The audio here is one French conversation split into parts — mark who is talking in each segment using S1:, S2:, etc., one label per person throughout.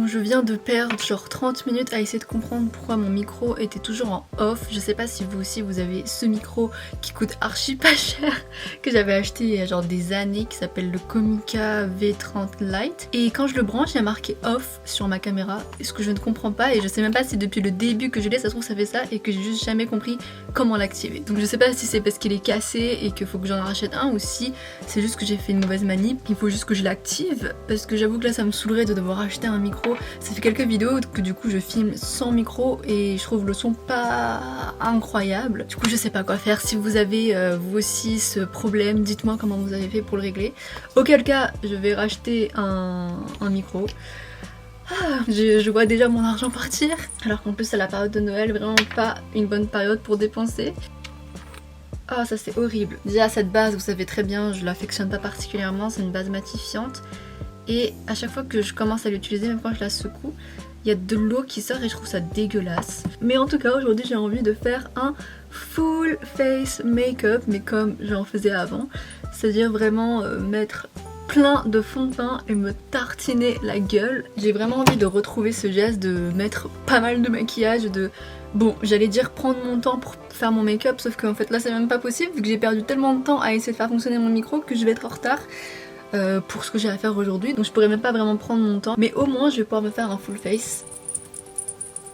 S1: je viens de perdre genre 30 minutes à essayer de comprendre pourquoi mon micro était toujours en off. Je sais pas si vous aussi vous avez ce micro qui coûte archi pas cher, que j'avais acheté il y a genre des années, qui s'appelle le Comica V30 Lite. Et quand je le branche, il y a marqué off sur ma caméra, ce que je ne comprends pas, et je sais même pas si depuis le début que je l'ai, ça se trouve ça fait ça, et que j'ai juste jamais compris comment l'activer. Donc je sais pas si c'est parce qu'il est cassé et qu'il faut que j'en rachète un, ou si c'est juste que j'ai fait une mauvaise manip, il faut juste que je l'active, parce que j'avoue que là ça me saoulerait de devoir acheter un micro. Ça fait quelques vidéos que du coup je filme sans micro et je trouve le son pas incroyable. Du coup je sais pas quoi faire. Si vous avez vous aussi ce problème, dites-moi comment vous avez fait pour le régler. Auquel cas je vais racheter un micro. Je vois déjà mon argent partir, alors qu'en plus c'est la période de Noël, vraiment pas une bonne période pour dépenser. Oh ça c'est horrible. Déjà cette base, vous savez très bien, je l'affectionne pas particulièrement, c'est une base matifiante. Et à chaque fois que je commence à l'utiliser, même quand je la secoue, il y a de l'eau qui sort et je trouve ça dégueulasse. Mais en tout cas aujourd'hui j'ai envie de faire un full face make-up, mais comme j'en faisais avant. C'est-à-dire vraiment mettre plein de fond de teint et me tartiner la gueule. J'ai vraiment envie de retrouver ce geste de mettre pas mal de maquillage, de... Bon, j'allais dire prendre mon temps pour faire mon make-up, sauf qu'en fait là c'est même pas possible vu que j'ai perdu tellement de temps à essayer de faire fonctionner mon micro que je vais être en retard pour ce que j'ai à faire aujourd'hui. Donc je pourrais même pas vraiment prendre mon temps, mais au moins je vais pouvoir me faire un full face.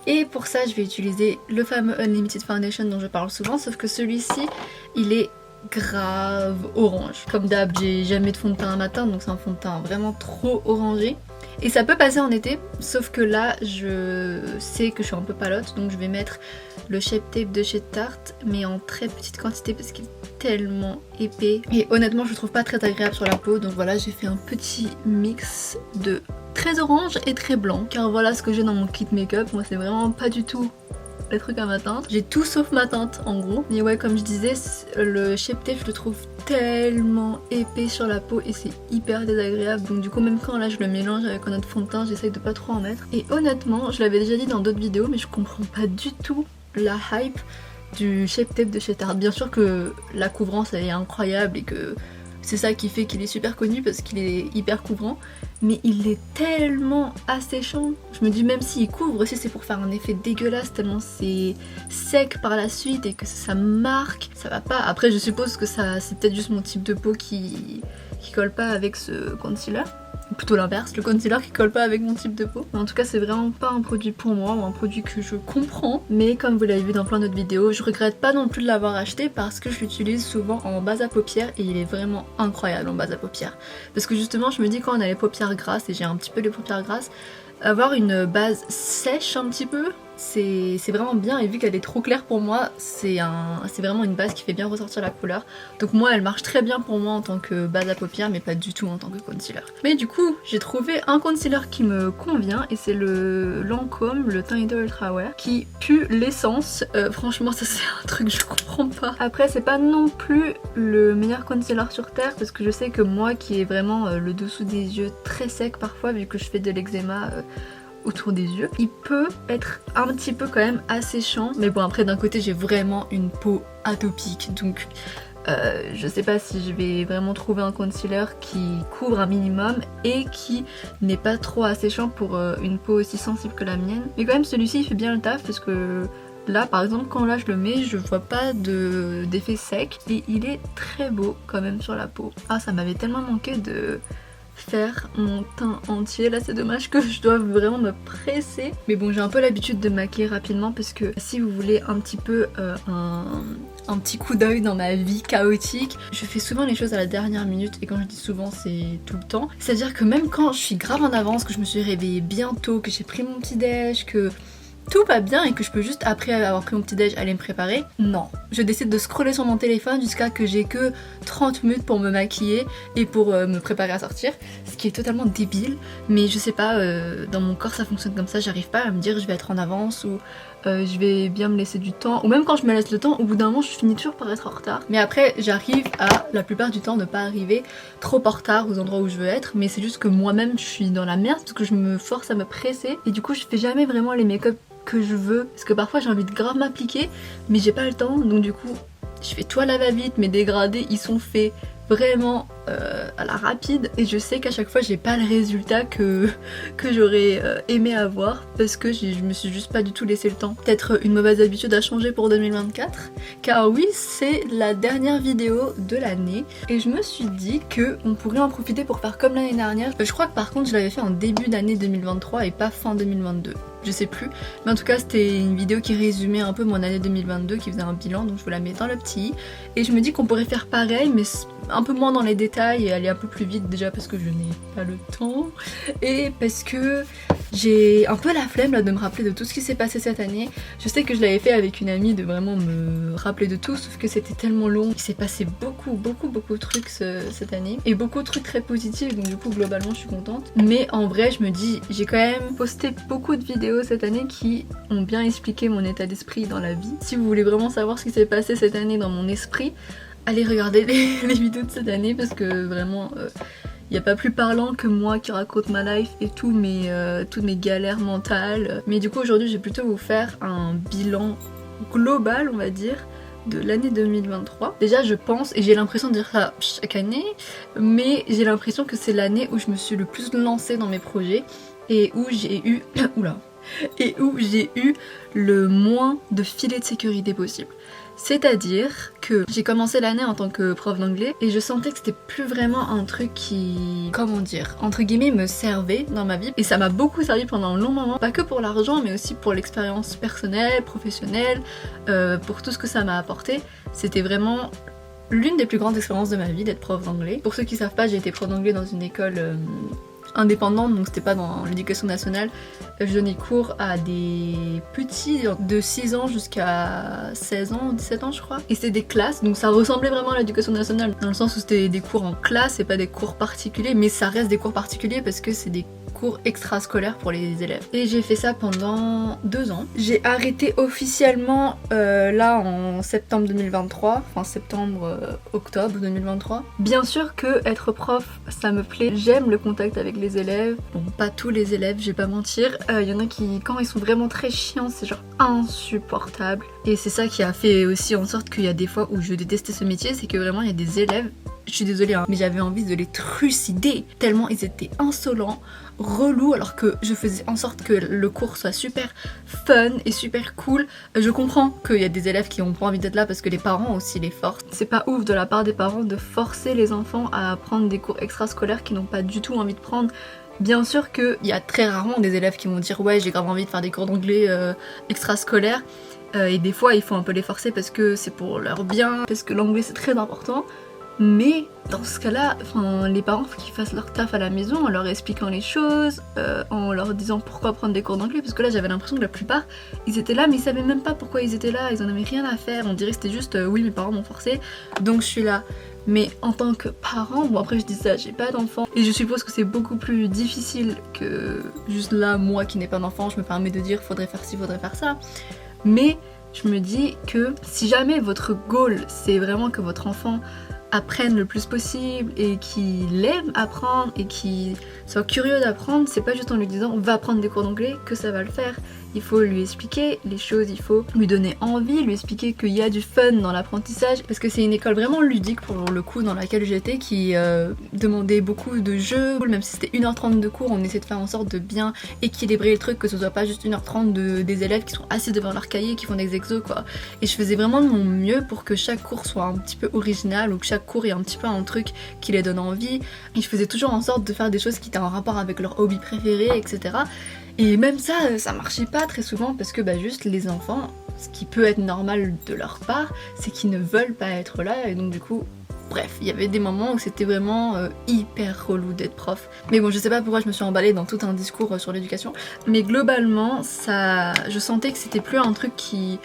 S1: Et pour ça je vais utiliser le fameux Unlimited Foundation dont je parle souvent, sauf que celui-ci il est grave orange. Comme d'hab, j'ai jamais de fond de teint un matin, donc c'est un fond de teint vraiment trop orangé. Et ça peut passer en été, sauf que là je sais que je suis un peu palote, donc je vais mettre le Shape Tape de chez Tarte, mais en très petite quantité parce qu'il est tellement épais. Et honnêtement je le trouve pas très agréable sur la peau, donc voilà, j'ai fait un petit mix de très orange et très blanc, car voilà ce que j'ai dans mon kit make-up. Moi c'est vraiment pas du tout les trucs à ma teinte. J'ai tout sauf ma teinte en gros. Mais ouais, comme je disais, le Shape Tape je le trouve tellement épais sur la peau et c'est hyper désagréable. Donc du coup même quand là je le mélange avec un autre fond de teint, j'essaye de pas trop en mettre. Et honnêtement, je l'avais déjà dit dans d'autres vidéos, mais je comprends pas du tout la hype du Shape Tape de chez Tarte. Bien sûr que la couvrance elle est incroyable et que c'est ça qui fait qu'il est super connu parce qu'il est hyper couvrant, mais il est tellement asséchant. Je me dis même s'il couvre aussi c'est pour faire un effet dégueulasse tellement c'est sec par la suite et que ça marque, ça va pas. Après je suppose que ça c'est peut-être juste mon type de peau qui colle pas avec ce concealer. Plutôt l'inverse, le concealer qui colle pas avec mon type de peau. Mais en tout cas c'est vraiment pas un produit pour moi ou un produit que je comprends. Mais comme vous l'avez vu dans plein d'autres vidéos, je regrette pas non plus de l'avoir acheté parce que je l'utilise souvent en base à paupières et il est vraiment incroyable en base à paupières. Parce que justement je me dis quand on a les paupières grasses, et j'ai un petit peu les paupières grasses, avoir une base sèche un petit peu, c'est vraiment bien, et vu qu'elle est trop claire pour moi, c'est vraiment une base qui fait bien ressortir la couleur. Donc moi elle marche très bien pour moi en tant que base à paupières, mais pas du tout en tant que concealer. Mais du coup j'ai trouvé un concealer qui me convient et c'est le Lancôme, le Tinted Ultra Wear, qui pue l'essence. Franchement ça c'est un truc que je comprends pas. Après c'est pas non plus le meilleur concealer sur terre, parce que je sais que moi qui ai vraiment le dessous des yeux très sec parfois vu que je fais de l'eczéma autour des yeux, il peut être un petit peu quand même asséchant, mais bon après d'un côté j'ai vraiment une peau atopique, donc je sais pas si je vais vraiment trouver un concealer qui couvre un minimum et qui n'est pas trop asséchant pour une peau aussi sensible que la mienne. Mais quand même celui-ci il fait bien le taf, parce que là par exemple quand là je le mets je vois pas d'effet sec et il est très beau quand même sur la peau. Ah ça m'avait tellement manqué de faire mon teint entier, là c'est dommage que je dois vraiment me presser, mais bon j'ai un peu l'habitude de me maquiller rapidement, parce que si vous voulez un petit peu un petit coup d'œil dans ma vie chaotique, je fais souvent les choses à la dernière minute, et quand je dis souvent c'est tout le temps, c'est à dire que même quand je suis grave en avance, que je me suis réveillée bientôt, que j'ai pris mon petit déj, que tout va bien et que je peux juste après avoir pris mon petit déj aller me préparer, non. Je décide de scroller sur mon téléphone jusqu'à que j'ai que 30 minutes pour me maquiller et pour me préparer à sortir, ce qui est totalement débile, mais je sais pas, dans mon corps ça fonctionne comme ça, j'arrive pas à me dire je vais être en avance ou je vais bien me laisser du temps, ou même quand je me laisse le temps, au bout d'un moment je finis toujours par être en retard. Mais après j'arrive à la plupart du temps ne pas arriver trop en retard aux endroits où je veux être, mais c'est juste que moi-même je suis dans la merde parce que je me force à me presser et du coup je fais jamais vraiment les make-up que je veux, parce que parfois j'ai envie de grave m'appliquer mais j'ai pas le temps, donc du coup je fais tout à la va-vite, mes dégradés ils sont faits vraiment à la rapide et je sais qu'à chaque fois j'ai pas le résultat que j'aurais aimé avoir parce que je me suis juste pas du tout laissé le temps. Peut-être une mauvaise habitude à changer pour 2024 car oui, c'est la dernière vidéo de l'année et je me suis dit que on pourrait en profiter pour faire comme l'année dernière. Je crois que par contre je l'avais fait en début d'année 2023 et pas fin 2022. Je sais plus, mais en tout cas c'était une vidéo qui résumait un peu mon année 2022, qui faisait un bilan, donc je vous la mets dans le petit i. Et je me dis qu'on pourrait faire pareil mais un peu moins dans les détails et aller un peu plus vite, déjà parce que je n'ai pas le temps et parce que j'ai un peu la flemme là de me rappeler de tout ce qui s'est passé cette année. Je sais que je l'avais fait avec une amie de vraiment me rappeler de tout, sauf que c'était tellement long. Il s'est passé beaucoup de trucs cette année et beaucoup de trucs très positifs, donc du coup globalement je suis contente. Mais en vrai je me dis, j'ai quand même posté beaucoup de vidéos cette année qui ont bien expliqué mon état d'esprit dans la vie. Si vous voulez vraiment savoir ce qui s'est passé cette année dans mon esprit, allez regarder les vidéos de cette année parce que vraiment y a pas plus parlant que moi qui raconte ma life et toutes mes galères mentales. Mais du coup aujourd'hui je vais plutôt vous faire un bilan global, on va dire, de l'année 2023. Déjà je pense, et j'ai l'impression de dire ça chaque année, mais j'ai l'impression que c'est l'année où je me suis le plus lancée dans mes projets et où j'ai eu le moins de filet de sécurité possible. C'est-à-dire que j'ai commencé l'année en tant que prof d'anglais et je sentais que c'était plus vraiment un truc qui, comment dire, entre guillemets me servait dans ma vie. Et ça m'a beaucoup servi pendant un long moment, pas que pour l'argent mais aussi pour l'expérience personnelle, professionnelle, pour tout ce que ça m'a apporté. C'était vraiment l'une des plus grandes expériences de ma vie d'être prof d'anglais. Pour ceux qui savent pas, j'ai été prof d'anglais dans une école indépendante, donc c'était pas dans l'éducation nationale. Je donnais cours à des petits de 6 ans jusqu'à 16 ans, 17 ans je crois. Et c'était des classes, donc ça ressemblait vraiment à l'éducation nationale, dans le sens où c'était des cours en classe et pas des cours particuliers, mais ça reste des cours particuliers parce que c'est des cours extrascolaires pour les élèves. Et j'ai fait ça pendant 2 ans. J'ai arrêté officiellement là en septembre 2023, enfin octobre 2023. Bien sûr que être prof ça me plaît, j'aime le contact avec les élèves. Bon, pas tous les élèves, je vais pas mentir. Y en a qui, quand ils sont vraiment très chiants, c'est genre insupportable. Et c'est ça qui a fait aussi en sorte qu'il y a des fois où je détestais ce métier, c'est que vraiment il y a des élèves, je suis désolée hein, mais j'avais envie de les trucider tellement ils étaient insolents, relous, alors que je faisais en sorte que le cours soit super fun et super cool. Je comprends qu'il y a des élèves qui ont pas envie d'être là parce que les parents aussi les forcent. C'est pas ouf de la part des parents de forcer les enfants à prendre des cours extrascolaires qu'ils n'ont pas du tout envie de prendre. Bien sûr qu'il y a très rarement des élèves qui vont dire ouais j'ai grave envie de faire des cours d'anglais extrascolaires. Et des fois il faut un peu les forcer parce que c'est pour leur bien, parce que l'anglais c'est très important. Mais dans ce cas-là, les parents faut qu'ils fassent leur taf à la maison en leur expliquant les choses, en leur disant pourquoi prendre des cours d'anglais, parce que là j'avais l'impression que la plupart ils étaient là mais ils savaient même pas pourquoi ils étaient là, ils en avaient rien à faire, on dirait que c'était juste oui mes parents m'ont forcé donc je suis là. Mais en tant que parent, bon après je dis ça, j'ai pas d'enfant et je suppose que c'est beaucoup plus difficile que juste là moi qui n'ai pas d'enfant, je me permets de dire faudrait faire ci, faudrait faire ça. Mais je me dis que si jamais votre goal c'est vraiment que votre enfant apprenne le plus possible et qu'il aime apprendre et qu'il soit curieux d'apprendre, c'est pas juste en lui disant va prendre des cours d'anglais que ça va le faire. Il faut lui expliquer les choses, il faut lui donner envie, lui expliquer qu'il y a du fun dans l'apprentissage parce que c'est une école vraiment ludique pour le coup dans laquelle j'étais qui demandait beaucoup de jeux, même si c'était 1h30 de cours, on essaie de faire en sorte de bien équilibrer le truc, que ce soit pas juste 1h30 des élèves qui sont assis devant leur cahier qui font des exos quoi. Et je faisais vraiment de mon mieux pour que chaque cours soit un petit peu original ou que chaque cours ait un petit peu un truc qui les donne envie et je faisais toujours en sorte de faire des choses qui étaient en rapport avec leur hobby préféré etc. Et même ça, ça marchait pas très souvent parce que juste les enfants, ce qui peut être normal de leur part, c'est qu'ils ne veulent pas être là et donc du coup, bref, il y avait des moments où c'était vraiment hyper relou d'être prof. Mais bon, je sais pas pourquoi je me suis emballée dans tout un discours sur l'éducation, mais globalement, je sentais que c'était plus un truc qui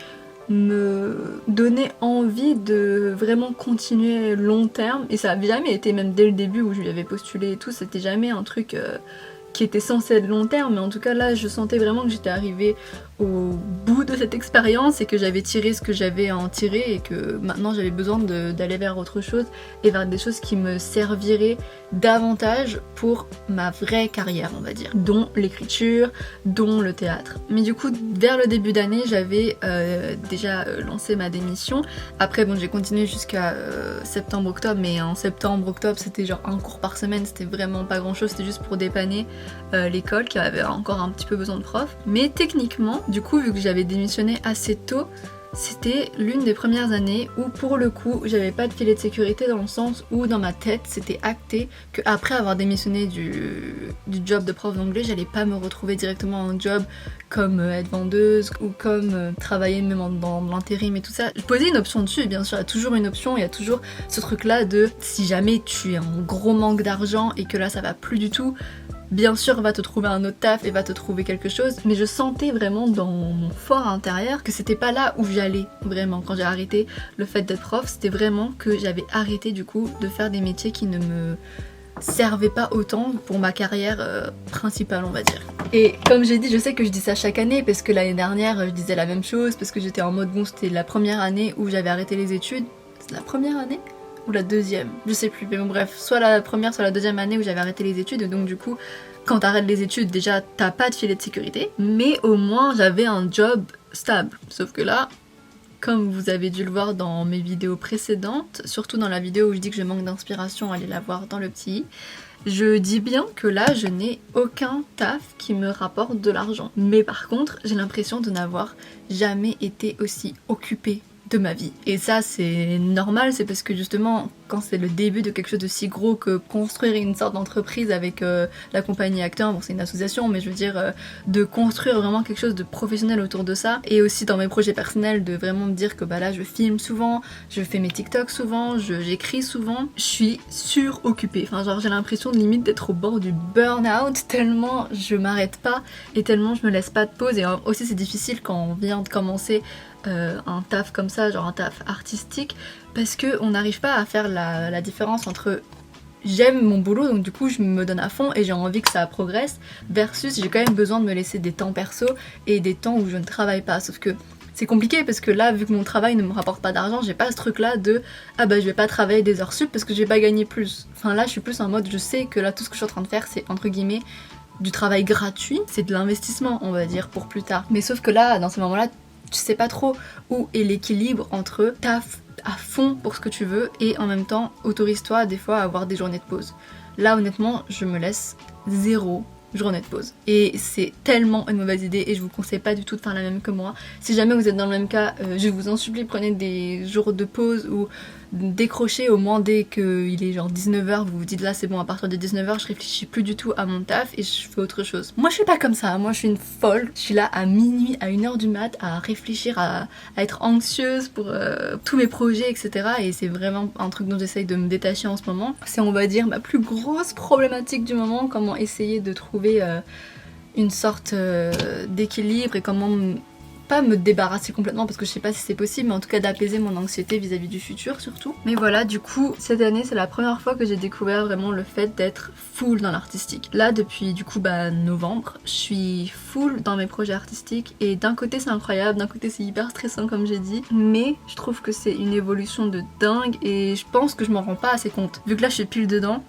S1: me donnait envie de vraiment continuer long terme et ça avait jamais été, même dès le début où je lui avais postulé et tout, c'était jamais un truc qui était censé être long terme, mais en tout cas là je sentais vraiment que j'étais arrivée au bout de cette expérience et que j'avais tiré ce que j'avais à en tirer et que maintenant j'avais besoin d'aller vers autre chose et vers des choses qui me serviraient davantage pour ma vraie carrière, on va dire, dont l'écriture, dont le théâtre. Mais du coup vers le début d'année j'avais déjà lancé ma démission. Après bon, j'ai continué jusqu'à septembre-octobre, mais en septembre-octobre c'était genre un cours par semaine, c'était vraiment pas grand chose, c'était juste pour dépanner l'école qui avait encore un petit peu besoin de profs. Mais techniquement, du coup, vu que j'avais démissionné assez tôt, c'était l'une des premières années où pour le coup j'avais pas de filet de sécurité, dans le sens où dans ma tête c'était acté que après avoir démissionné du job de prof d'anglais, j'allais pas me retrouver directement en job comme être vendeuse ou comme travailler même dans l'intérim et tout ça. Je posais une option dessus, bien sûr, il y a toujours une option, il y a toujours ce truc là de si jamais tu es en gros manque d'argent et que là ça va plus du tout, bien sûr va te trouver un autre taf et va te trouver quelque chose, mais je sentais vraiment dans mon fort intérieur que c'était pas là où j'allais vraiment. Quand j'ai arrêté le fait d'être prof, c'était vraiment que j'avais arrêté du coup de faire des métiers qui ne me servaient pas autant pour ma carrière principale, on va dire. Et comme j'ai dit, je sais que je dis ça chaque année parce que l'année dernière je disais la même chose, parce que j'étais en mode bon, c'était la première année où j'avais arrêté les études. C'est la première année ou la deuxième, je sais plus, mais bon bref, soit la première soit la deuxième année où j'avais arrêté les études, et donc du coup quand t'arrêtes les études déjà t'as pas de filet de sécurité, mais au moins j'avais un job stable. Sauf que là, comme vous avez dû le voir dans mes vidéos précédentes, surtout dans la vidéo où je dis que je manque d'inspiration, allez la voir dans le petit, je dis bien que là je n'ai aucun taf qui me rapporte de l'argent, mais par contre j'ai l'impression de n'avoir jamais été aussi occupée de ma vie. Et ça c'est normal, c'est parce que justement quand c'est le début de quelque chose de si gros que construire une sorte d'entreprise avec la compagnie Acteur, bon c'est une association, mais je veux dire de construire vraiment quelque chose de professionnel autour de ça, et aussi dans mes projets personnels de vraiment me dire que bah là je filme souvent, je fais mes TikTok souvent, j'écris souvent, je suis suroccupée, enfin genre j'ai l'impression de limite d'être au bord du burn-out tellement je m'arrête pas et tellement je me laisse pas de pause. Et aussi c'est difficile quand on vient de commencer un taf comme ça, genre un taf artistique, parce que on n'arrive pas à faire la différence entre j'aime mon boulot donc du coup je me donne à fond et j'ai envie que ça progresse, versus j'ai quand même besoin de me laisser des temps perso et des temps où je ne travaille pas. Sauf que c'est compliqué parce que là, vu que mon travail ne me rapporte pas d'argent, j'ai pas ce truc là de ah bah je vais pas travailler des heures sup parce que je vais pas gagner plus. Enfin là je suis plus en mode je sais que là tout ce que je suis en train de faire c'est entre guillemets du travail gratuit, c'est de l'investissement on va dire pour plus tard. Mais sauf que là dans ces moments là tu sais pas trop où est l'équilibre entre taf à fond pour ce que tu veux et en même temps autorise-toi des fois à avoir des journées de pause. Là honnêtement je me laisse 0 journée de pause et c'est tellement une mauvaise idée et je vous conseille pas du tout de faire la même que moi. Si jamais vous êtes dans le même cas, je vous en supplie, prenez des jours de pause ou décrochez au moins dès qu'il est genre 19h, vous vous dites là c'est bon, à partir de 19h je réfléchis plus du tout à mon taf et je fais autre chose. Moi je suis pas comme ça, moi je suis une folle, je suis là à minuit, à 1h du mat à réfléchir, à être anxieuse pour tous mes projets etc. Et c'est vraiment un truc dont j'essaye de me détacher en ce moment. C'est on va dire ma plus grosse problématique du moment, comment essayer de trouver une sorte d'équilibre et comment pas me débarrasser complètement parce que je sais pas si c'est possible, mais en tout cas d'apaiser mon anxiété vis-à-vis du futur surtout. Mais voilà, du coup cette année c'est la première fois que j'ai découvert vraiment le fait d'être full dans l'artistique. Là depuis du coup novembre, je suis full dans mes projets artistiques et d'un côté c'est incroyable, d'un côté c'est hyper stressant comme j'ai dit, mais je trouve que c'est une évolution de dingue et je pense que je m'en rends pas assez compte. Vu que là je suis pile dedans.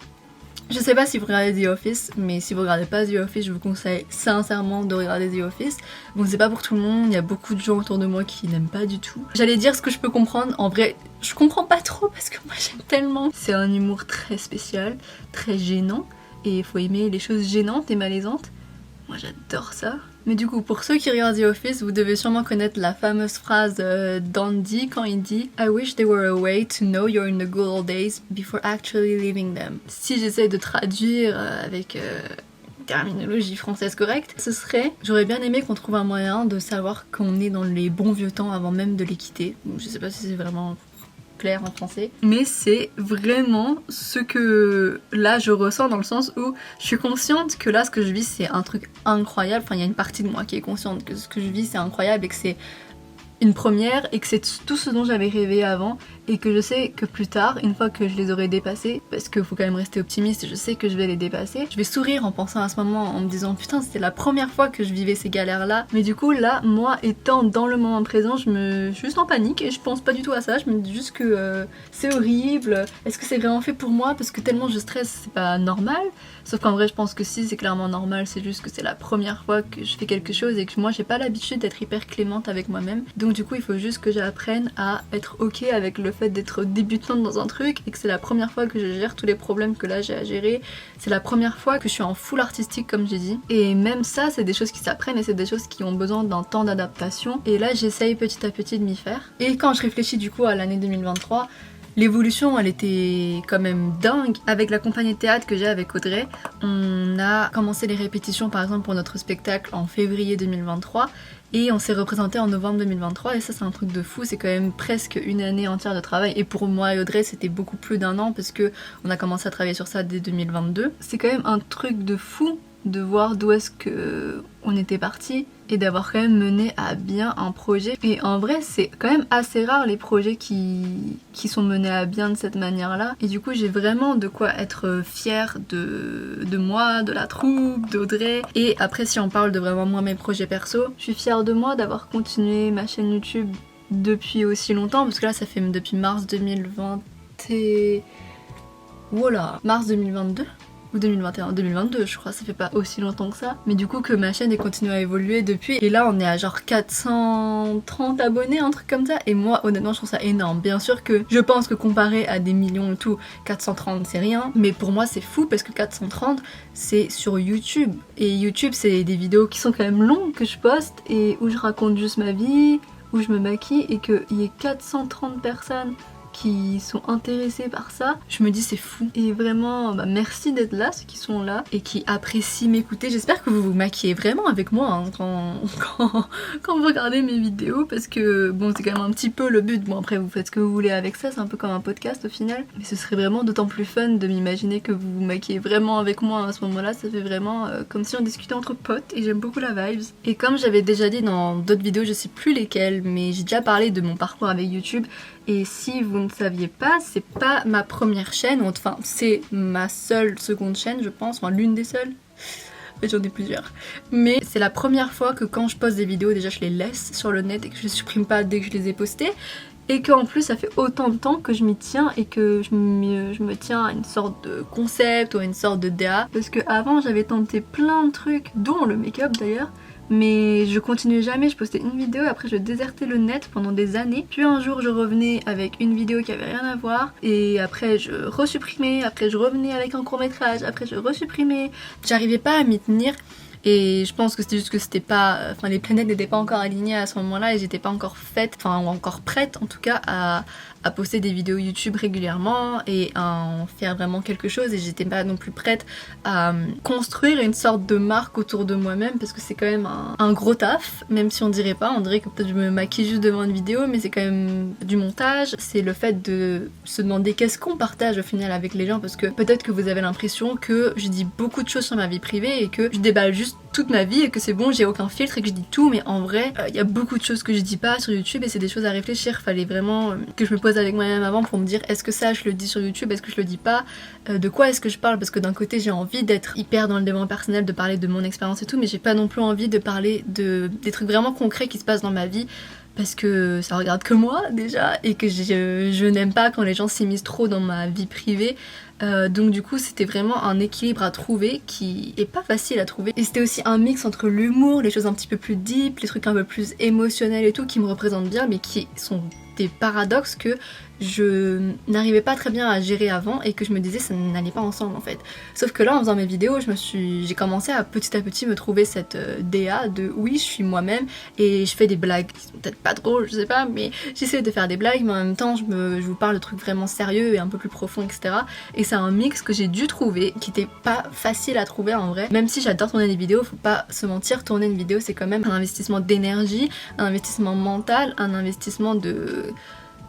S1: Je sais pas si vous regardez The Office, mais si vous regardez pas The Office, je vous conseille sincèrement de regarder The Office. Bon, c'est pas pour tout le monde, il y a beaucoup de gens autour de moi qui n'aiment pas du tout. J'allais dire ce que je peux comprendre, en vrai, je comprends pas trop parce que moi j'aime tellement. C'est un humour très spécial, très gênant, et il faut aimer les choses gênantes et malaisantes. Moi j'adore ça. Mais du coup, pour ceux qui regardent The Office, vous devez sûrement connaître la fameuse phrase d'Andy quand il dit I wish there were a way to know you're in the good old days before actually leaving them. Si j'essaie de traduire avec terminologie française correcte, ce serait j'aurais bien aimé qu'on trouve un moyen de savoir qu'on est dans les bons vieux temps avant même de les quitter. Je sais pas si c'est vraiment clair en français, mais c'est vraiment ce que là je ressens, dans le sens où je suis consciente que là ce que je vis c'est un truc incroyable, enfin il y a une partie de moi qui est consciente que ce que je vis c'est incroyable et que c'est une première et que c'est tout ce dont j'avais rêvé avant et que je sais que plus tard, une fois que je les aurai dépassés, parce qu'il faut quand même rester optimiste, je sais que je vais les dépasser, je vais sourire en pensant à ce moment, en me disant putain c'était la première fois que je vivais ces galères là, mais du coup là, moi étant dans le moment présent, je suis juste en panique et je pense pas du tout à ça, je me dis juste que c'est horrible, est-ce que c'est vraiment fait pour moi parce que tellement je stresse, c'est pas normal, sauf qu'en vrai je pense que si, c'est clairement normal, c'est juste que c'est la première fois que je fais quelque chose et que moi j'ai pas l'habitude d'être hyper clémente avec moi-même, donc du coup il faut juste que j'apprenne à être ok avec le fait d'être débutante dans un truc et que c'est la première fois que je gère tous les problèmes que là j'ai à gérer, c'est la première fois que je suis en full artistique comme j'ai dit, et même ça c'est des choses qui s'apprennent et c'est des choses qui ont besoin d'un temps d'adaptation, et là j'essaye petit à petit de m'y faire. Et quand je réfléchis du coup à l'année 2023, l'évolution elle était quand même dingue. Avec la compagnie de théâtre que j'ai avec Audrey, on a commencé les répétitions par exemple pour notre spectacle en février 2023 et on s'est représenté en novembre 2023 et ça c'est un truc de fou, c'est quand même presque une année entière de travail, et pour moi et Audrey c'était beaucoup plus d'un an parce que on a commencé à travailler sur ça dès 2022. C'est quand même un truc de fou de voir d'où est-ce que on était parti et d'avoir quand même mené à bien un projet. Et en vrai c'est quand même assez rare les projets qui sont menés à bien de cette manière là, et du coup j'ai vraiment de quoi être fière de moi, de la troupe, d'Audrey. Et après si on parle de vraiment moi mes projets perso, je suis fière de moi d'avoir continué ma chaîne YouTube depuis aussi longtemps, parce que là ça fait depuis mars 2020 et... voilà, mars 2022 ou 2021, 2022 je crois, ça fait pas aussi longtemps que ça, mais du coup que ma chaîne ait continué à évoluer depuis, et là on est à genre 430 abonnés, un truc comme ça, et moi honnêtement je trouve ça énorme. Bien sûr que je pense que comparé à des millions et tout, 430 c'est rien, mais pour moi c'est fou parce que 430 c'est sur YouTube, et YouTube c'est des vidéos qui sont quand même longues que je poste et où je raconte juste ma vie, où je me maquille, et qu'il y ait 430 personnes qui sont intéressés par ça, je me dis c'est fou. Et vraiment merci d'être là, ceux qui sont là et qui apprécient m'écouter. J'espère que vous vous maquillez vraiment avec moi hein, quand vous regardez mes vidéos, parce que bon c'est quand même un petit peu le but. Bon après vous faites ce que vous voulez avec ça, c'est un peu comme un podcast au final, mais ce serait vraiment d'autant plus fun de m'imaginer que vous vous maquillez vraiment avec moi à ce moment là. Ça fait vraiment comme si on discutait entre potes, et j'aime beaucoup la vibes. Et comme j'avais déjà dit dans d'autres vidéos, je sais plus lesquelles, mais j'ai déjà parlé de mon parcours avec YouTube. Et si vous ne saviez pas, c'est pas ma première chaîne, enfin c'est ma seconde chaîne je pense, enfin l'une des seules. En fait j'en ai plusieurs. Mais c'est la première fois que quand je poste des vidéos, déjà je les laisse sur le net et que je les supprime pas dès que je les ai postées. Et qu'en plus ça fait autant de temps que je m'y tiens et que je me tiens à une sorte de concept ou à une sorte de DA. Parce que avant j'avais tenté plein de trucs, dont le make-up d'ailleurs, mais je continuais jamais, je postais une vidéo, après je désertais le net pendant des années, puis un jour je revenais avec une vidéo qui avait rien à voir, et après je resupprimais, après je revenais avec un court-métrage, après je resupprimais, j'arrivais pas à m'y tenir. Et je pense que c'était juste que c'était pas... Enfin les planètes n'étaient pas encore alignées à ce moment-là et j'étais pas encore faite, enfin ou encore prête en tout cas à poster des vidéos YouTube régulièrement et à en faire vraiment quelque chose, et j'étais pas non plus prête à construire une sorte de marque autour de moi-même, parce que c'est quand même un gros taf, même si on dirait pas, on dirait que peut-être je me maquille juste devant une vidéo, mais c'est quand même du montage, c'est le fait de se demander qu'est-ce qu'on partage au final avec les gens, parce que peut-être que vous avez l'impression que je dis beaucoup de choses sur ma vie privée et que je déballe juste toute ma vie et que c'est bon, j'ai aucun filtre et que je dis tout, mais en vrai il y a beaucoup de choses que je dis pas sur YouTube et c'est des choses à réfléchir. Fallait vraiment que je me pose avec moi-même avant pour me dire est-ce que ça je le dis sur YouTube, est-ce que je le dis pas, de quoi est-ce que je parle, parce que d'un côté j'ai envie d'être hyper dans le développement personnel, de parler de mon expérience et tout, mais j'ai pas non plus envie de parler des trucs vraiment concrets qui se passent dans ma vie, parce que ça regarde que moi déjà et que je n'aime pas quand les gens s'immiscent trop dans ma vie privée. Donc du coup c'était vraiment un équilibre à trouver qui est pas facile à trouver, et c'était aussi un mix entre l'humour, les choses un petit peu plus deep, les trucs un peu plus émotionnels et tout qui me représentent bien, mais qui sont des paradoxes que je n'arrivais pas très bien à gérer avant et que je me disais ça n'allait pas ensemble en fait. Sauf que là en faisant mes vidéos j'ai commencé à petit me trouver cette DA de oui je suis moi-même et je fais des blagues qui sont peut-être pas drôles, je sais pas, mais j'essaie de faire des blagues, mais en même temps je vous parle de trucs vraiment sérieux et un peu plus profonds, etc. Et c'est un mix que j'ai dû trouver, qui était pas facile à trouver en vrai. Même si j'adore tourner des vidéos, faut pas se mentir, tourner une vidéo c'est quand même un investissement d'énergie, un investissement mental, un investissement de...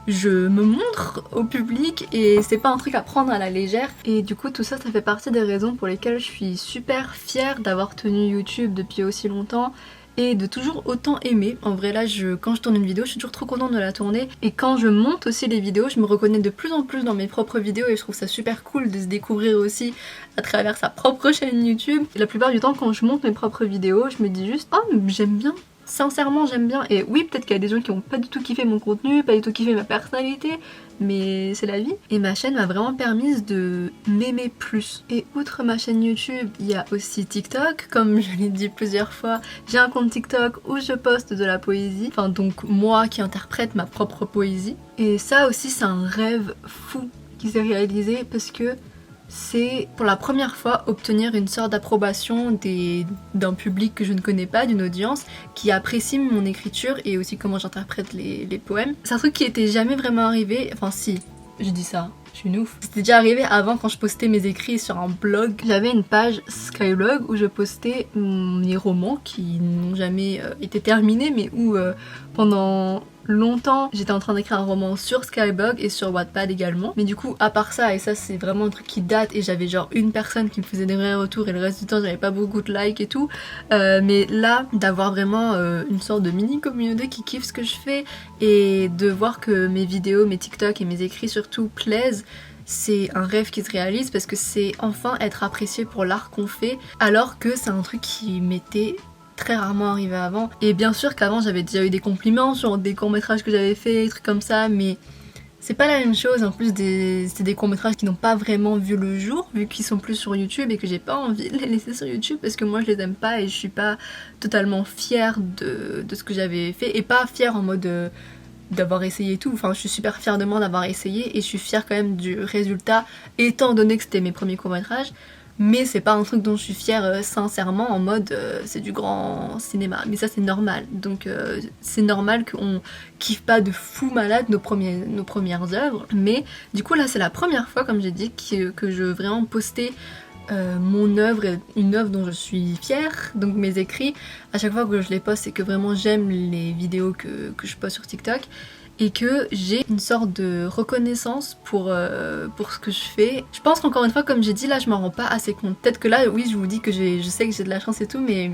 S1: Je me montre au public et c'est pas un truc à prendre à la légère. Et du coup tout ça fait partie des raisons pour lesquelles je suis super fière d'avoir tenu YouTube depuis aussi longtemps et de toujours autant aimer. En vrai là, quand je tourne une vidéo, je suis toujours trop contente de la tourner et quand je monte aussi les vidéos, je me reconnais de plus en plus dans mes propres vidéos et je trouve ça super cool de se découvrir aussi à travers sa propre chaîne YouTube. Et la plupart du temps quand je monte mes propres vidéos, je me dis juste oh j'aime bien. Sincèrement j'aime bien, et oui peut-être qu'il y a des gens qui ont pas du tout kiffé mon contenu, pas du tout kiffé ma personnalité, mais c'est la vie. Et ma chaîne m'a vraiment permise de m'aimer plus. Et outre ma chaîne YouTube, il y a aussi TikTok, comme je l'ai dit plusieurs fois, j'ai un compte TikTok où je poste de la poésie, enfin donc moi qui interprète ma propre poésie. Et ça aussi c'est un rêve fou qui s'est réalisé parce que c'est pour la première fois obtenir une sorte d'approbation d'un public que je ne connais pas, d'une audience qui apprécie mon écriture et aussi comment j'interprète les poèmes. C'est un truc qui était jamais vraiment arrivé, enfin si, je dis ça, je suis une ouf. C'était déjà arrivé avant quand je postais mes écrits sur un blog. J'avais une page Skyblog où je postais mes romans qui n'ont jamais été terminés mais où pendant longtemps j'étais en train d'écrire un roman sur Skyblog et sur Wattpad également, mais du coup à part ça, et ça c'est vraiment un truc qui date et j'avais genre une personne qui me faisait des vrais retours et le reste du temps j'avais pas beaucoup de likes et tout, mais là d'avoir vraiment une sorte de mini communauté qui kiffe ce que je fais et de voir que mes vidéos, mes TikTok et mes écrits surtout plaisent, c'est un rêve qui se réalise parce que c'est enfin être apprécié pour l'art qu'on fait, alors que c'est un truc qui m'était très rarement arrivé avant. Et bien sûr qu'avant j'avais déjà eu des compliments sur des courts-métrages que j'avais fait, des trucs comme ça, mais c'est pas la même chose. En plus c'est des courts-métrages qui n'ont pas vraiment vu le jour vu qu'ils sont plus sur YouTube et que j'ai pas envie de les laisser sur YouTube parce que moi je les aime pas et je suis pas totalement fière de ce que j'avais fait, et pas fière en mode d'avoir essayé tout, enfin je suis super fière de moi d'avoir essayé et je suis fière quand même du résultat étant donné que c'était mes premiers courts-métrages. Mais c'est pas un truc dont je suis fière sincèrement en mode c'est du grand cinéma, mais ça c'est normal, donc c'est normal qu'on kiffe pas de fou malade nos premières œuvres, mais du coup là c'est la première fois comme j'ai dit que je veux vraiment poster mon œuvre, une œuvre dont je suis fière, donc mes écrits, à chaque fois que je les poste c'est que vraiment j'aime les vidéos que je poste sur TikTok et que j'ai une sorte de reconnaissance pour ce que je fais. Je pense qu'encore une fois, comme j'ai dit, là je m'en rends pas assez compte. Peut-être que là, oui, je vous dis que je sais que j'ai de la chance et tout, mais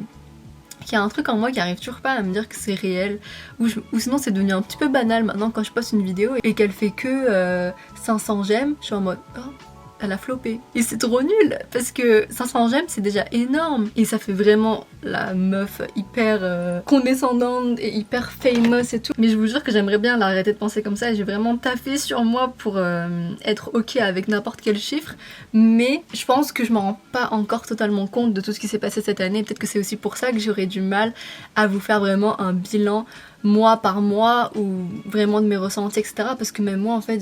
S1: qu'il y a un truc en moi qui arrive toujours pas à me dire que c'est réel, ou sinon c'est devenu un petit peu banal maintenant quand je poste une vidéo et qu'elle fait que 500 j'aime, je suis en mode oh, elle a floppé. Et c'est trop nul parce que 500 j'aime c'est déjà énorme et ça fait vraiment la meuf hyper condescendante et hyper famous et tout. Mais je vous jure que j'aimerais bien arrêter de penser comme ça et j'ai vraiment taffé sur moi pour être ok avec n'importe quel chiffre, mais je pense que je m'en rends pas encore totalement compte de tout ce qui s'est passé cette année. Peut-être que c'est aussi pour ça que j'aurais du mal à vous faire vraiment un bilan mois par mois ou vraiment de mes ressentis etc, parce que même moi en fait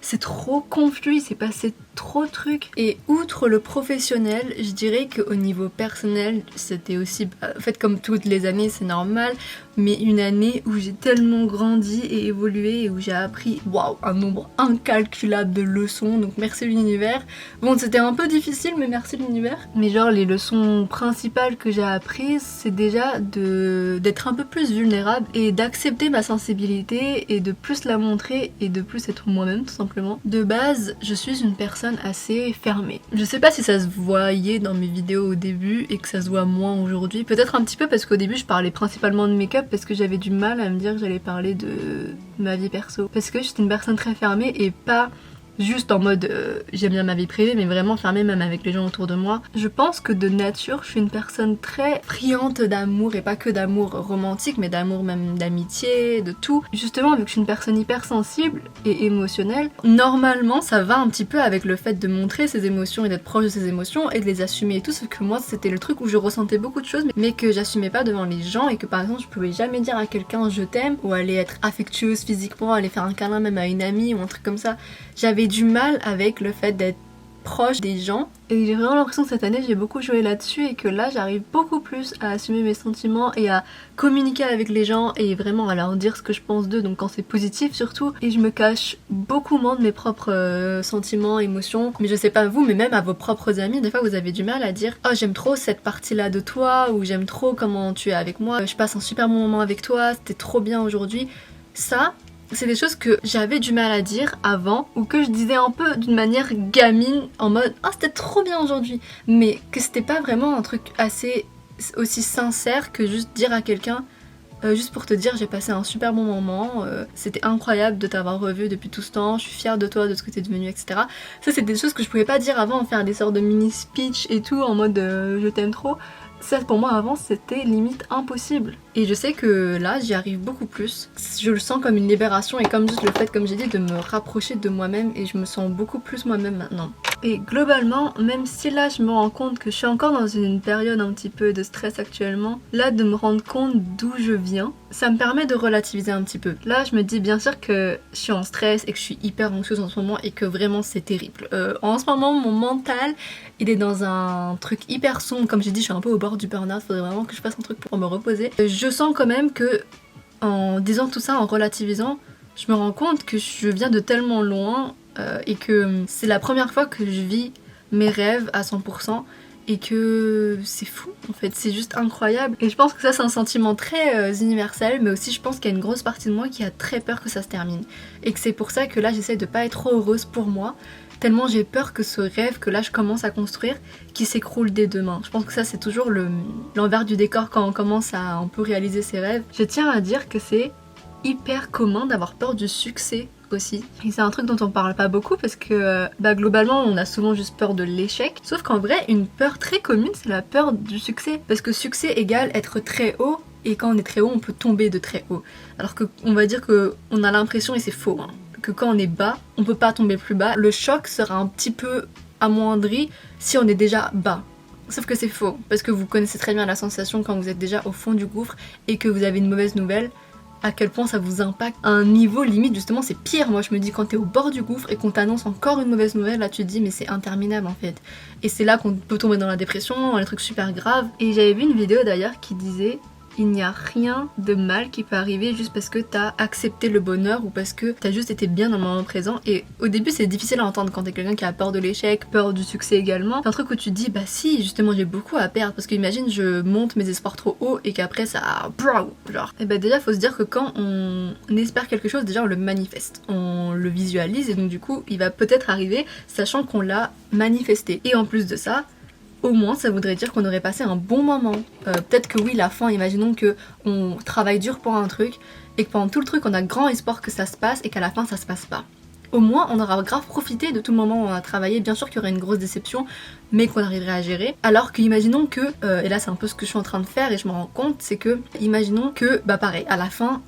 S1: c'est trop confus, il s'est passé trop de trucs. Et outre le professionnel, je dirais qu'au niveau personnel, c'était aussi, en fait comme toutes les années c'est normal, mais une année où j'ai tellement grandi et évolué et où j'ai appris, waouh, un nombre incalculable de leçons, donc merci l'univers. Bon c'était un peu difficile mais merci l'univers. Mais genre les leçons principales que j'ai apprises, c'est déjà d'être un peu plus vulnérable et d'accepter ma sensibilité et de plus la montrer et de plus être moi-même tout simplement. De base, je suis une personne assez fermée. Je sais pas si ça se voyait dans mes vidéos au début et que ça se voit moins aujourd'hui. Peut-être un petit peu parce qu'au début je parlais principalement de make-up parce que j'avais du mal à me dire que j'allais parler de ma vie perso. Parce que j'étais une personne très fermée et pas juste en mode j'aime bien ma vie privée, mais vraiment fermée même avec les gens autour de moi. Je pense que de nature je suis une personne très friande d'amour, et pas que d'amour romantique mais d'amour même d'amitié, de tout. Justement vu que je suis une personne hyper sensible et émotionnelle, normalement ça va un petit peu avec le fait de montrer ses émotions et d'être proche de ses émotions et de les assumer et tout, sauf que moi c'était le truc où je ressentais beaucoup de choses mais que j'assumais pas devant les gens, et que par exemple je pouvais jamais dire à quelqu'un je t'aime, ou aller être affectueuse physiquement, aller faire un câlin même à une amie ou un truc comme ça. J'avais du mal avec le fait d'être proche des gens et j'ai vraiment l'impression que cette année j'ai beaucoup joué là-dessus et que là j'arrive beaucoup plus à assumer mes sentiments et à communiquer avec les gens et vraiment à leur dire ce que je pense d'eux, donc quand c'est positif surtout, et je me cache beaucoup moins de mes propres sentiments, émotions. Mais je sais pas vous, mais même à vos propres amis des fois vous avez du mal à dire oh j'aime trop cette partie là de toi, ou j'aime trop comment tu es avec moi, je passe un super bon moment avec toi, c'était trop bien aujourd'hui. Ça c'est des choses que j'avais du mal à dire avant, ou que je disais un peu d'une manière gamine en mode ah c'était trop bien aujourd'hui, mais que c'était pas vraiment un truc assez aussi sincère que juste dire à quelqu'un juste pour te dire j'ai passé un super bon moment, c'était incroyable de t'avoir revu depuis tout ce temps, je suis fière de toi, de ce que t'es devenu, etc. Ça c'est des choses que je pouvais pas dire avant, faire des sortes de mini speech et tout en mode je t'aime trop. Ça pour moi avant c'était limite impossible. Et je sais que là j'y arrive beaucoup plus. Je le sens comme une libération et comme juste le fait, comme j'ai dit, de me rapprocher de moi-même et je me sens beaucoup plus moi-même maintenant. Et globalement, même si là je me rends compte que je suis encore dans une période un petit peu de stress actuellement, là de me rendre compte d'où je viens, ça me permet de relativiser un petit peu. Là je me dis bien sûr que je suis en stress et que je suis hyper anxieuse en ce moment et que vraiment c'est terrible. En ce moment mon mental il est dans un truc hyper sombre, comme j'ai dit je suis un peu au bord du burn-out, faudrait vraiment que je fasse un truc pour me reposer. Je sens quand même que en disant tout ça, en relativisant, je me rends compte que je viens de tellement loin et que c'est la première fois que je vis mes rêves à 100% et que c'est fou en fait, c'est juste incroyable. Et je pense que ça c'est un sentiment très universel, mais aussi je pense qu'il y a une grosse partie de moi qui a très peur que ça se termine. Et que c'est pour ça que là j'essaie de pas être trop heureuse pour moi, tellement j'ai peur que ce rêve que là je commence à construire, qui s'écroule dès demain. Je pense que ça c'est toujours l'envers du décor quand on commence à un peu réaliser ses rêves. Je tiens à dire que c'est hyper commun d'avoir peur du succès aussi. Et c'est un truc dont on parle pas beaucoup parce que globalement on a souvent juste peur de l'échec. Sauf qu'en vrai une peur très commune c'est la peur du succès. Parce que succès égale être très haut et quand on est très haut on peut tomber de très haut. Alors que on va dire que on a l'impression, et c'est faux, hein, que quand on est bas on peut pas tomber plus bas. Le choc sera un petit peu amoindri si on est déjà bas. Sauf que c'est faux parce que vous connaissez très bien la sensation quand vous êtes déjà au fond du gouffre et que vous avez une mauvaise nouvelle, à quel point ça vous impacte à un niveau limite. Justement c'est pire, moi je me dis quand t'es au bord du gouffre et qu'on t'annonce encore une mauvaise nouvelle, là tu te dis mais c'est interminable en fait. Et c'est là qu'on peut tomber dans la dépression, dans les trucs super graves. Et j'avais vu une vidéo d'ailleurs qui disait il n'y a rien de mal qui peut arriver juste parce que t'as accepté le bonheur ou parce que t'as juste été bien dans le moment présent. Et au début c'est difficile à entendre quand t'es quelqu'un qui a peur de l'échec, peur du succès également. C'est un truc où tu te dis bah si justement j'ai beaucoup à perdre, parce que imagine je monte mes espoirs trop haut et qu'après ça genre. Et bah déjà faut se dire que quand on espère quelque chose, déjà on le manifeste, on le visualise et donc du coup il va peut-être arriver sachant qu'on l'a manifesté. Et en plus de ça, au moins ça voudrait dire qu'on aurait passé un bon moment. Peut-être que oui la fin, imaginons que on travaille dur pour un truc et que pendant tout le truc on a grand espoir que ça se passe et qu'à la fin ça se passe pas. Au moins on aura grave profité de tout le moment où on a travaillé. Bien sûr qu'il y aurait une grosse déception mais qu'on arriverait à gérer. Alors que imaginons que, et là c'est un peu ce que je suis en train de faire et je me rends compte, c'est que imaginons que pareil à la fin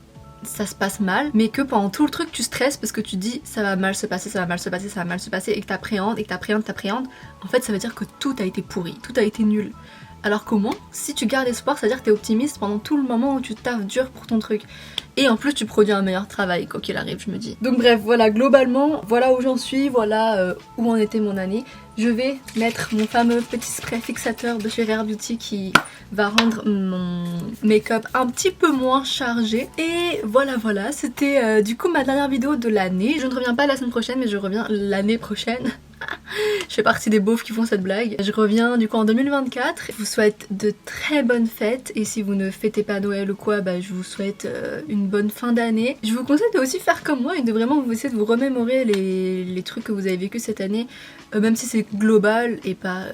S1: ça se passe mal, mais que pendant tout le truc tu stresses parce que tu dis ça va mal se passer, ça va mal se passer, ça va mal se passer, et que t'appréhendes, en fait ça veut dire que tout a été pourri, tout a été nul. Alors qu'au moins, si tu gardes espoir, ça veut dire que t'es optimiste pendant tout le moment où tu taffes dur pour ton truc. Et en plus tu produis un meilleur travail quoi qu'il arrive, je me dis. Donc bref, voilà, globalement, voilà où j'en suis, voilà où en était mon année. Je vais mettre mon fameux petit spray fixateur de chez Rare Beauty qui va rendre mon make-up un petit peu moins chargé. Et voilà, c'était du coup ma dernière vidéo de l'année. Je ne reviens pas la semaine prochaine, mais je reviens l'année prochaine. Je fais partie des beaufs qui font cette blague. Je reviens du coup en 2024. Je vous souhaite de très bonnes fêtes. Et si vous ne fêtez pas Noël ou quoi, je vous souhaite une bonne fin d'année. Je vous conseille de aussi faire comme moi et de vraiment vous essayer de vous remémorer les trucs que vous avez vécu cette année. Même si c'est global et pas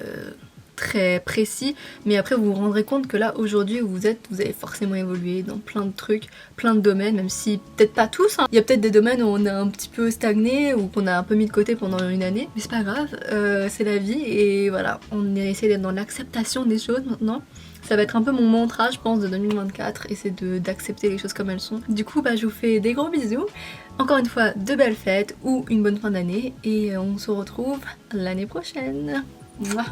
S1: très précis, mais après vous vous rendrez compte que là aujourd'hui où vous êtes, vous avez forcément évolué dans plein de trucs, plein de domaines, même si peut-être pas tous, hein. Il y a peut-être des domaines où on a un petit peu stagné ou qu'on a un peu mis de côté pendant une année, mais c'est pas grave, c'est la vie et voilà, on essaie d'être dans l'acceptation des choses maintenant. Ça va être un peu mon mantra je pense de 2024, essayer d'accepter les choses comme elles sont. Du coup je vous fais des gros bisous, encore une fois de belles fêtes ou une bonne fin d'année et on se retrouve l'année prochaine. Mouah.